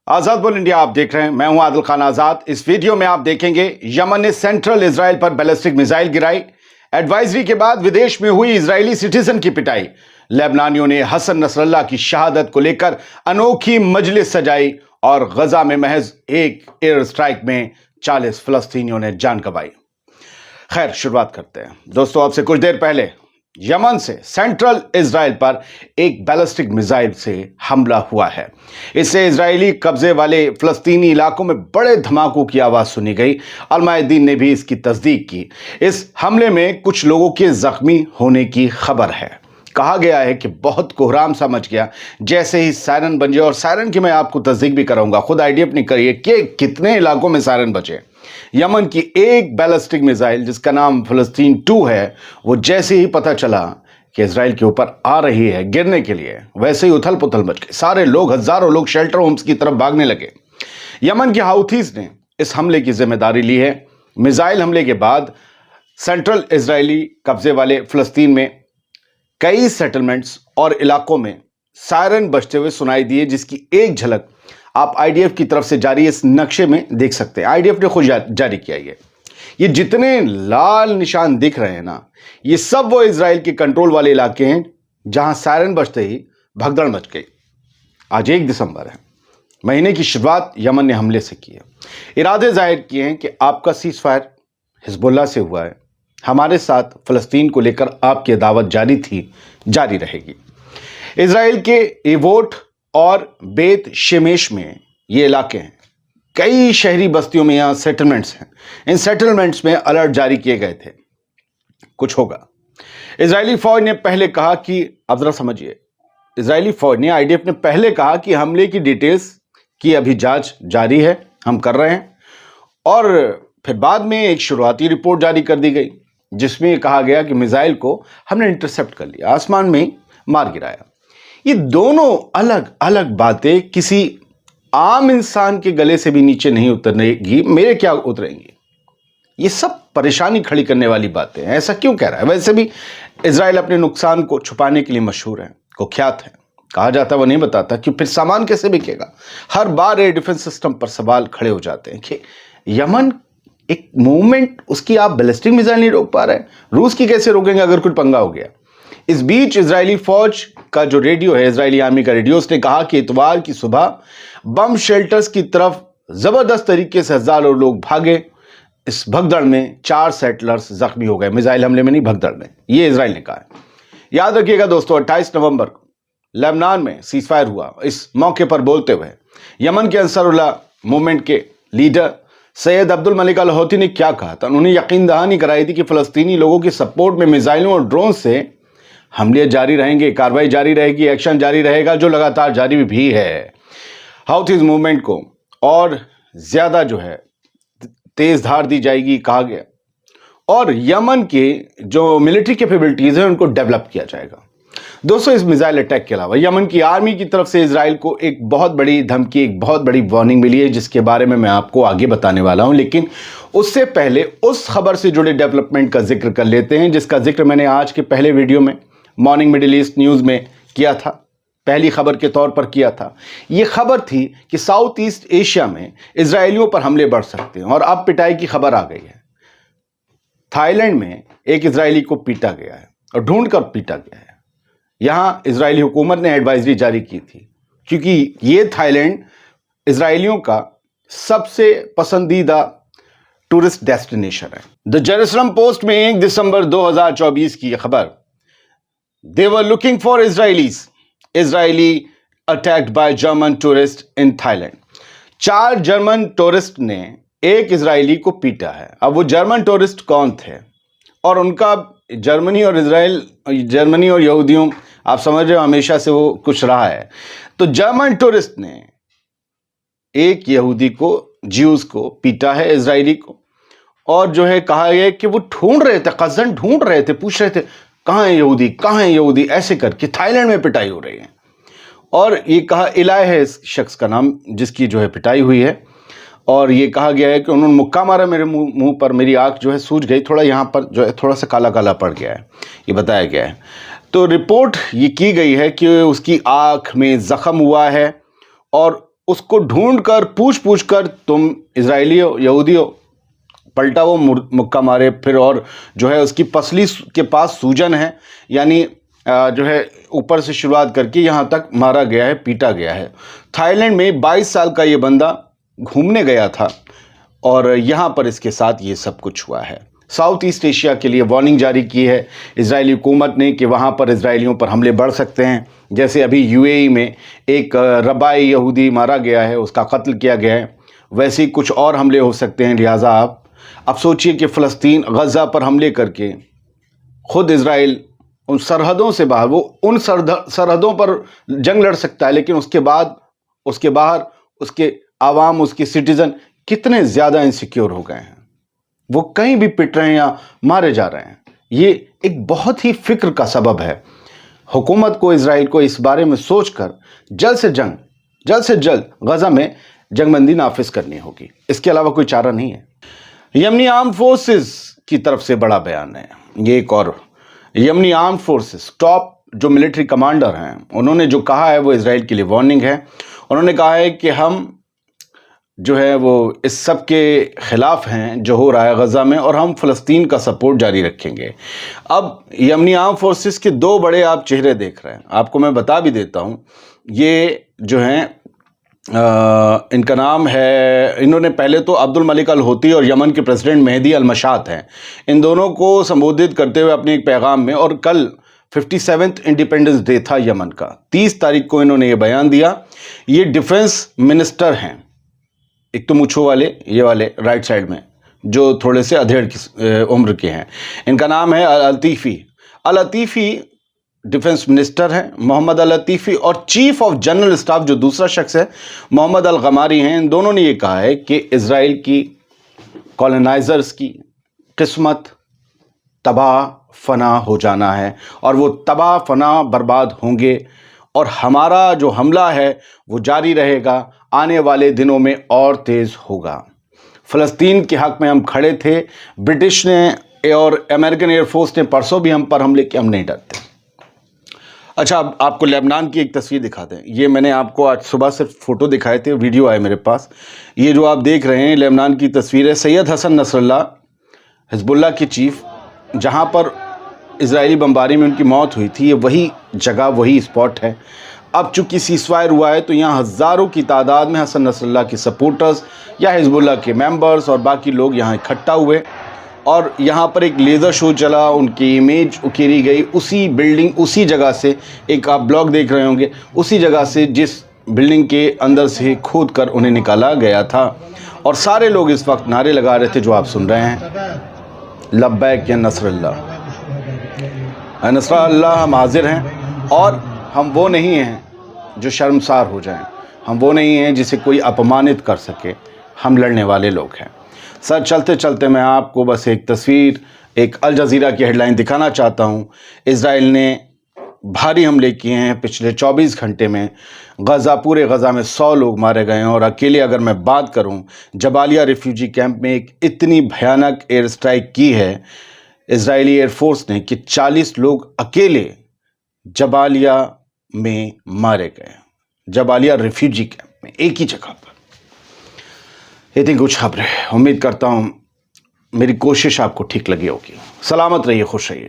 आजाद बोल इंडिया आप देख रहे हैं। मैं हूं आदिल खान आजाद। इस वीडियो में आप देखेंगे यमन ने सेंट्रल इजराइल पर बैलिस्टिक मिसाइल गिराई, एडवाइजरी के बाद विदेश में हुई इजरायली सिटीजन की पिटाई, लेबनानियों ने हसन नसरल्लाह की शहादत को लेकर अनोखी मजलिस सजाई और गजा में महज एक एयर स्ट्राइक में 40 फलस्तीनियों ने जान गंवाई। खैर, शुरुआत करते हैं। दोस्तों, आपसे कुछ देर पहले यमन से सेंट्रल इजराइल पर एक बैलिस्टिक मिसाइल से हमला हुआ है। इससे इजरायली कब्जे वाले फलस्तीनी इलाकों में बड़े धमाकों की आवाज सुनी गई। अल-मायदीन ने भी इसकी तस्दीक की। इस हमले में कुछ लोगों के जख्मी होने की खबर है। कहा गया है कि बहुत कोहराम सा मच गया जैसे ही सायरन बजे, और सायरन की मैं आपको तस्दीक भी कराऊंगा, खुद आइडिया नहीं करिए कि कितने इलाकों में सायरन बचे। यमन की एक बैलिस्टिक मिसाइल जिसका नाम फलस्तीन 2 है, वो जैसे ही पता चला कि इजराइल के ऊपर आ रही है गिरने के लिए, वैसे ही उथल पुथल मच गई। सारे लोग, हजारों लोग शेल्टर होम्स की तरफ भागने लगे। यमन के हाउथीज ने इस हमले की जिम्मेदारी ली है। मिसाइल हमले के बाद सेंट्रल इजरायली कब्जे वाले फलस्तीन में कई सेटलमेंट्स और इलाकों में सायरन बजते हुए सुनाई दिए, जिसकी एक झलक आप आईडीएफ की तरफ से जारी इस नक्शे में देख सकते हैं। आईडीएफ ने खुद जारी किया। ये जितने लाल निशान दिख रहे हैं ना, ये सब वो इजराइल के कंट्रोल वाले इलाके हैं जहां सायरन बजते ही भगदड़ मच गई। आज 1 दिसंबर है। महीने की शुरुआत यमन ने हमले से की है। इरादे जाहिर किए हैं कि आपका सीज फायर हिजबुल्लाह से हुआ है, हमारे साथ फलस्तीन को लेकर आपकी दावत जारी थी, जारी रहेगी। इजराइल के एवोट और बेत शेमेश में ये इलाके हैं। कई शहरी बस्तियों में यहाँ सेटलमेंट्स हैं। इन सेटलमेंट्स में अलर्ट जारी किए गए थे, कुछ होगा। इजरायली फौज ने पहले कहा कि, अब जरा समझिए, इजरायली फौज ने, आईडीएफ ने पहले कहा कि हमले की डिटेल्स की अभी जांच जारी है, हम कर रहे हैं। और फिर बाद में एक शुरुआती रिपोर्ट जारी कर दी गई जिसमें कहा गया कि मिसाइल को हमने इंटरसेप्ट कर लिया, आसमान में मार गिराया। ये दोनों अलग अलग बातें किसी आम इंसान के गले से भी नीचे नहीं उतरेगी। मेरे क्या उतरेंगी? ये सब परेशानी खड़ी करने वाली बातें हैं। ऐसा क्यों कह रहा है? वैसे भी इजराइल अपने नुकसान को छुपाने के लिए मशहूर है, कुख्यात है। कहा जाता है वो नहीं बताता कि फिर सामान कैसे बिकेगा। हर बार एयर डिफेंस सिस्टम पर सवाल खड़े हो जाते हैं कि यमन एक मूवमेंट, उसकी आप बैलिस्टिक मिसाइल नहीं रोक पा रहे, रूस की कैसे रोकेंगे अगर कुछ पंगा हो गया। इस बीच इजरायली फौज का जो रेडियो है, इजरायली आर्मी का रेडियो, उसने कहा कि इतवार की सुबह बम शेल्टर्स की तरफ जबरदस्त तरीके से हजारों लोग भागे। इस भगदड़ में 4 सेटलर्स जख्मी हो गए। मिसाइल हमले में नहीं, भगदड़ में। ये इजराइल ने कहा है। याद रखिएगा दोस्तों, 28 नवंबर को लेबनान में सीज फायर हुआ। इस मौके पर बोलते हुए यमन के अंसारुल्लाह मूवमेंट के लीडर सैयद अब्दुल मलिक अल हौती ने क्या कहा था? उन्होंने यकीन दहानी कराई थी कि फलस्तीनी लोगों की सपोर्ट में मिसाइलों और ड्रोन से हमले जारी रहेंगे, कार्रवाई जारी रहेगी, एक्शन जारी रहेगा, जो लगातार जारी भी है। हाउथीज मूवमेंट को और ज्यादा जो है तेज धार दी जाएगी, कहा गया। और यमन के जो मिलिट्री कैपेबिलिटीज हैं उनको डेवलप किया जाएगा। दोस्तों, इस मिसाइल अटैक के अलावा यमन की आर्मी की तरफ से इजराइल को एक बहुत बड़ी धमकी, एक बहुत बड़ी वार्निंग मिली है, जिसके बारे में मैं आपको आगे बताने वाला हूं। लेकिन उससे पहले उस खबर से जुड़े डेवलपमेंट का जिक्र कर लेते हैं जिसका जिक्र मैंने आज के पहले वीडियो में मॉर्निंग मिडिल ईस्ट न्यूज़ में किया था, पहली खबर के तौर पर किया था। यह खबर थी कि साउथ ईस्ट एशिया में इजरायलियों पर हमले बढ़ सकते हैं, और अब पिटाई की खबर आ गई है। थाईलैंड में एक इजरायली को पीटा गया है, और ढूंढ कर पीटा गया है। यहां इजरायली हुकूमत ने एडवाइजरी जारी की थी, क्योंकि ये थाईलैंड इजरायलियों का सबसे पसंदीदा टूरिस्ट डेस्टिनेशन है। द जेरूसलम पोस्ट में 1 दिसंबर 2024 की खबर, They were looking for Israelis. Israeli attacked by German tourist in Thailand. 4 German tourist ने एक इजरायली को पीटा है। अब वो जर्मन टूरिस्ट कौन थे, और उनका जर्मनी और इजराइल, जर्मनी और यहूदियों, आप समझ रहे हो, हमेशा से वो कुछ रहा है। तो जर्मन टूरिस्ट ने एक यहूदी को, ज्यूज को पीटा है, इजरायली को। और जो है कहा गया कि वो ढूंढ रहे थे, कजन ढूंढ रहे थे, पूछ रहे थे कहाँ है यहूदी, कहाँ है यहूदी, ऐसे करके थाईलैंड में पिटाई हो रही है। और ये कहा, इलाय है इस शख्स का नाम जिसकी जो है पिटाई हुई है। और ये कहा गया है कि उन्होंने मुक्का मारा मेरे मुंह पर, मेरी आंख जो है सूज गई, थोड़ा यहाँ पर जो है थोड़ा सा काला काला पड़ गया है, ये बताया गया है। तो रिपोर्ट ये की गई है कि उसकी आंख में जख्म हुआ है, और اس کو ڈھونڈ کر پوچھ کر تم اسرائیلی ہو یہودی ہو، پلٹا وہ مکہ مارے، پھر اور جو ہے اس کی پسلی کے پاس سوجن ہے، یعنی جو ہے اوپر سے شروعات کر کے یہاں تک مارا گیا ہے، پیٹا گیا ہے۔ تھائی لینڈ میں 22 سال کا یہ بندہ گھومنے گیا تھا اور یہاں پر اس کے ساتھ یہ سب کچھ ہوا ہے۔ ساؤتھ ایسٹ ایشیا کے لیے وارننگ جاری کی ہے اسرائیلی حکومت نے کہ وہاں پر اسرائیلیوں پر حملے بڑھ سکتے ہیں، جیسے ابھی UAE میں ایک ربائی یہودی مارا گیا ہے، اس کا قتل کیا گیا ہے، ویسے ہی کچھ اور حملے ہو سکتے ہیں۔ لہٰذا اب سوچئے کہ فلسطین غزہ پر حملے کر کے خود اسرائیل ان سرحدوں سے باہر، وہ ان سرحدوں پر جنگ لڑ سکتا ہے، لیکن اس کے بعد اس کے باہر اس کے عوام، اس کے سٹیزن کتنے زیادہ انسیکیور ہو گئے ہیں، وہ کہیں بھی پٹ رہے ہیں یا مارے جا رہے ہیں۔ یہ ایک بہت ہی فکر کا سبب ہے۔ حکومت کو، اسرائیل کو اس بارے میں سوچ کر جلد سے جلد غزہ میں جنگ بندی نافذ کرنی ہوگی، اس کے علاوہ کوئی چارہ نہیں ہے۔ یمنی آرم فورسز کی طرف سے بڑا بیان ہے، یہ ایک اور یمنی آرم فورسز ٹاپ جو ملٹری کمانڈر ہیں، انہوں نے جو کہا ہے وہ اسرائیل کے لیے وارننگ ہے۔ انہوں نے کہا ہے کہ ہم جو ہے وہ اس سب کے خلاف ہیں جو ہو رہا ہے غزہ میں، اور ہم فلسطین کا سپورٹ جاری رکھیں گے۔ اب یمنی آرم فورسز کے دو بڑے آپ چہرے دیکھ رہے ہیں، آپ کو میں بتا بھی دیتا ہوں، یہ جو ہیں ان کا نام ہے، انہوں نے پہلے تو عبد الملک الحوثی اور یمن کے پریزیڈنٹ مہدی المشات ہیں، ان دونوں کو سمبودھت کرتے ہوئے اپنے ایک پیغام میں، اور کل 57 انڈیپینڈنس ڈے تھا یمن کا، 30 تاریخ کو انہوں نے یہ بیان دیا۔ یہ ڈیفنس منسٹر ہیں، ایک تو مچھو والے، یہ والے رائٹ سائڈ میں جو تھوڑے سے ادھیڑ کی عمر کے ہیں، ان کا نام ہے العطیفی ڈیفنس منسٹر ہیں محمد العطیفی، اور چیف آف جنرل اسٹاف جو دوسرا شخص ہے محمد الغماری ہیں۔ ان دونوں نے یہ کہا ہے کہ اسرائیل کی کالونائزرز کی قسمت تباہ فنا ہو جانا ہے، اور وہ تباہ فنا برباد ہوں گے، اور ہمارا جو حملہ ہے وہ جاری رہے گا، آنے والے دنوں میں اور تیز ہوگا۔ فلسطین کے حق میں ہم کھڑے تھے، برٹش نے اور امریکن ایئر فورس نے پرسوں بھی ہم پر حملے کیے، ہم نہیں ڈرتے۔ اچھا، اب آپ کو لیبنان کی ایک تصویر دکھاتے ہیں۔ یہ میں نے آپ کو آج صبح صرف فوٹو دکھائے تھے، ویڈیو آئے میرے پاس۔ یہ جو آپ دیکھ رہے ہیں لیبنان کی تصویر ہے، سید حسن نصر اللہ حزب اللہ کے چیف، جہاں پر اسرائیلی بمباری میں ان کی موت ہوئی تھی، یہ وہی جگہ، وہی اسپاٹ ہے۔ اب چونکہ سیز فائر ہوا ہے تو یہاں ہزاروں کی تعداد میں حسن نصر اللہ کے سپورٹرز یا حزب اللہ کے ممبرز اور باقی لوگ یہاں اکٹھا ہوئے، اور یہاں پر ایک لیزر شو چلا، ان کی امیج اکیری گئی اسی بلڈنگ، اسی جگہ سے، ایک آپ بلاگ دیکھ رہے ہوں گے، اسی جگہ سے جس بلڈنگ کے اندر سے کھود کر انہیں نکالا گیا تھا، اور سارے لوگ اس وقت نعرے لگا رہے تھے جو آپ سن رہے ہیں، لبیک یا نصر اللہ، اے نصر اللہ، ہم حاضر ہیں، اور ہم وہ نہیں ہیں جو شرمسار ہو جائیں، ہم وہ نہیں ہیں جسے کوئی اپمانت کر سکے، ہم لڑنے والے لوگ ہیں۔ سر، چلتے چلتے میں آپ کو بس ایک تصویر، ایک الجزیرہ کی ہیڈ لائن دکھانا چاہتا ہوں۔ اسرائیل نے بھاری حملے کیے ہیں پچھلے 24 گھنٹے میں، پورے غزہ میں 100 لوگ مارے گئے ہیں، اور اکیلے اگر میں بات کروں، جبالیہ ریفیوجی کیمپ میں ایک اتنی بھیانک ایئر اسٹرائک کی ہے اسرائیلی ایئر فورس نے کہ 40 لوگ اکیلے جبالیہ میں مارے گئے، جبالیہ ریفیوجی کیمپ میں، ایک ہی جگہ پر۔ اتنی کچھ خبریں، امید کرتا ہوں میری کوشش آپ کو ٹھیک لگی ہوگی۔ سلامت رہیے، خوش رہیے۔